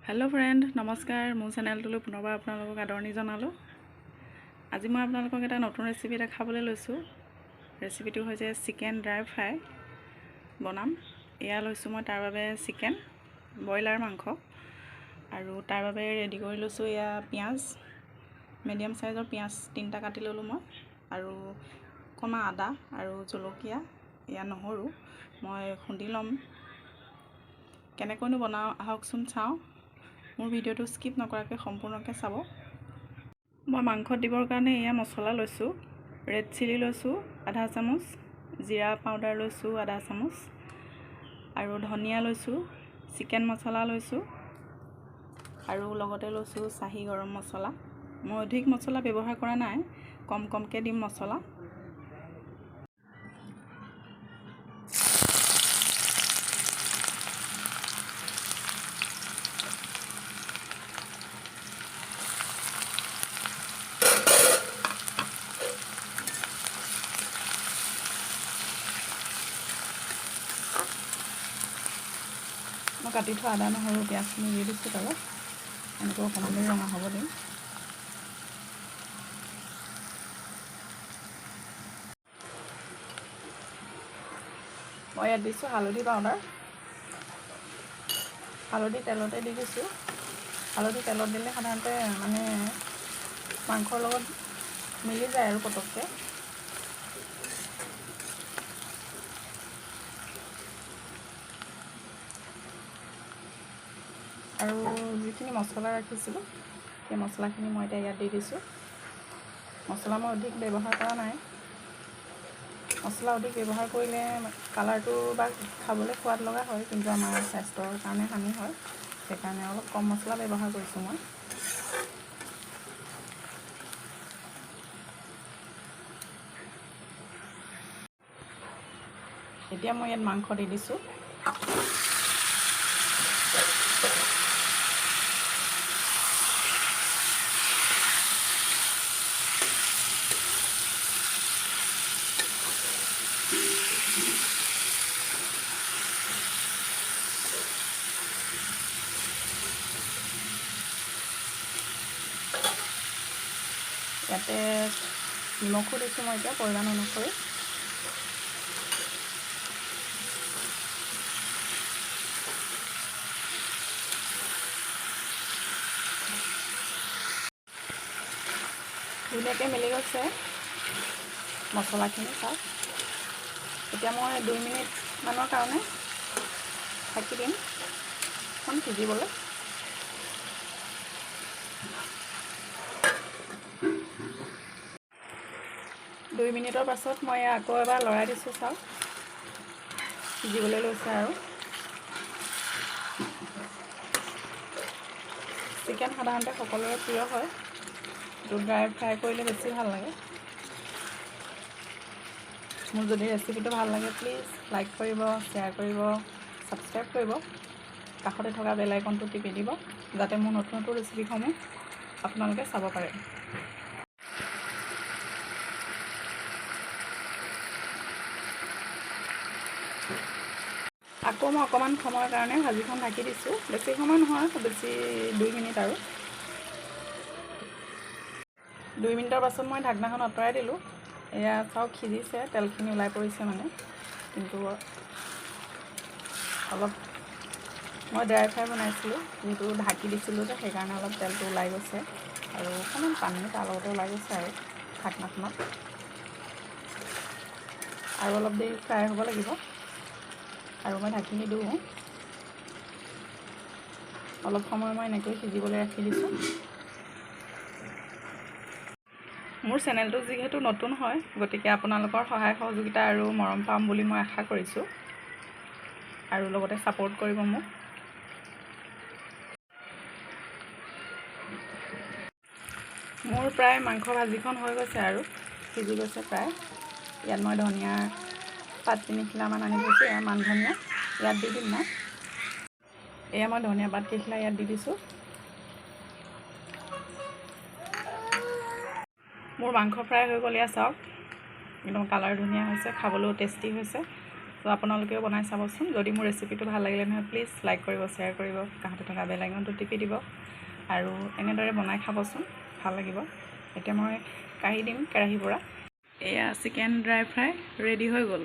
Hello friend नमस्कार मोर चेनेलटुলৈ পুনৰবাৰ আপোনালোকক আদৰণি জনালো। আজি মই আপোনালোকক এটা নতুন ৰেচিপি দেখাবলৈ লৈছো। ৰেচিপিটো হৈছে চিকেন ড্ৰাই ফ্ৰাই বনাম। এয়া লৈছো মই তাৰ বাবে চিকেন বয়লাৰ মাংস আৰু তাৰ বাবে ৰেডি কৰি লৈছো এয়া পিয়াজ মিডিয়াম সাইজৰ পিয়াজ তিনটা কাটি ললো মই আৰু কমা আদা আৰু জলকীয়া এয়া নহৰু মই খুন্দি লম। কেনেকৈনো বনাও আহকচোন চাও। মোৰ ভিডিওটো স্কিপ নকৰাকৈ সম্পূৰ্ণকৈ চাব। মই মাংসত দিবৰ কাৰণে এয়া মছলা লৈছো। ৰেড চিলি লৈছো আধা চামুচ, জিৰা পাউডাৰ লৈছো আধা চামুচ আৰু ধনিয়া লৈছো, চিকেন মছলা লৈছো আৰু লগতে লৈছো শাহী গৰম মছলা। মই অধিক মছলা ব্যৱহাৰ কৰা নাই, কমকৈ দিম মছলা। মই কাটি থোৱা আদা নহৰু পিঁয়াজখিনি দি দিছোঁ তলত। এনেকৈ অকণমান ৰঙা হ'ব দিম। মই ইয়াত দিছোঁ হালধি পাউডাৰ। হালধি তেলতে দি দিছোঁ। হালধি তেলত দিলে সাধাৰণতে মানে মাংসৰ লগত মিলি যায় আৰু পটককৈ। আৰু যিখিনি মছলা ৰাখিছিলোঁ সেই মছলাখিনি মই এতিয়া ইয়াত দি দিছোঁ। মছলা মই অধিক ব্যৱহাৰ কৰা নাই। মছলা অধিক ব্যৱহাৰ কৰিলে কালাৰটো বা খাবলৈ সোৱাদ লগা হয়, কিন্তু আমাৰ স্বাস্থ্যৰ কাৰণে হানি হয়। সেইকাৰণে অলপ কম মছলা ব্যৱহাৰ কৰিছোঁ মই। এতিয়া মই ইয়াত মাংস দি দিছোঁ। ইয়াতে নিমখো দিছোঁ মই এতিয়া পৰিমাণ অনুসৰি। ধুনীয়াকৈ মিলি গৈছে মছলাখিনি চাওক। এতিয়া মই 2 মিনিটমানৰ কাৰণে ঢাকি দিম অকণ সিজিবলৈ। দুই মিনিটৰ পাছত মই আকৌ এবাৰ লৰাই দিছোঁ চাওক, সিজিবলৈ লৈছে আৰু। চিকেন সাধাৰণতে সকলোৰে প্ৰিয় হয়, এইটো ড্ৰাই ফ্ৰাই কৰিলে বেছি ভাল লাগে। মোৰ যদি ৰেচিপিটো ভাল লাগে প্লিজ লাইক কৰিব, শ্বেয়াৰ কৰিব, ছাবস্ক্ৰাইব কৰিব। কাষতে থকা বেল আইকনটো টিপি দিব যাতে মোৰ নতুন নতুন ৰেচিপিসমূহ আপোনালোকে চাব পাৰে। আকৌ মই অকণমান সময়ৰ কাৰণে ভাজিখন ঢাকি দিছোঁ। বেছি সময় নহয়, বেছি 2 মিনিট আৰু। 2 মিনিটৰ পাছত মই ঢাকনাখন আঁতৰাই দিলোঁ। এয়া চাওক সিজিছে, তেলখিনি ওলাই পৰিছে মানে, কিন্তু অলপ মই ড্ৰাই ফ্ৰাই বনাইছিলোঁ, যিহেতু ঢাকি দিছিলোঁ যে সেইকাৰণে অলপ তেলটো ওলাই গৈছে আৰু অকণমান পানী তাৰ লগতে ওলাই গৈছে আৰু ঢাকনাখনত। আৰু অলপ দেৰি ফ্ৰাই হ'ব লাগিব আৰু মই ঢাকি নিদিওঁ। অলপ সময় মই এনেকৈ সিজিবলৈ ৰাখি দিছোঁ। মোৰ চেনেলটো যিহেতু নতুন হয়, গতিকে আপোনালোকৰ সহায় সহযোগিতা আৰু মৰম পাম বুলি মই আশা কৰিছোঁ আৰু লগতে ছাপোৰ্ট কৰিব মোক। মোৰ প্ৰায় মাংস ভাজিখন হৈ গৈছে আৰু সিজি গৈছে প্ৰায়। ইয়াত মই ধনিয়া পাত 3 খিলামান আনি দিছোঁ। এয়া মান ধনিয়া ইয়াত দি দিম মই। এয়া মই ধনিয়া পাত কেইখিলা ইয়াত দি দিছোঁ। মোৰ মাংস ফ্ৰাই হৈ গ'ল। এয়া চাওক একদম কালাৰ ধুনীয়া হৈছে, খাবলৈও টেষ্টি হৈছে। চ' তো আপোনালোকেও বনাই চাবচোন। যদি মোৰ ৰেচিপিটো ভাল লাগিলে নহয় প্লিজ লাইক কৰিব, শ্বেয়াৰ কৰিব, কাষতে থকা বেল আইকনটো টিপি দিব আৰু এনেদৰে বনাই খাবচোন, ভাল লাগিব। এতিয়া মই কাঢ়ি দিম কেৰাহীৰ পৰা। এয়া চিকেন ড্ৰাই ফ্ৰাই ৰেডি হৈ গ'ল।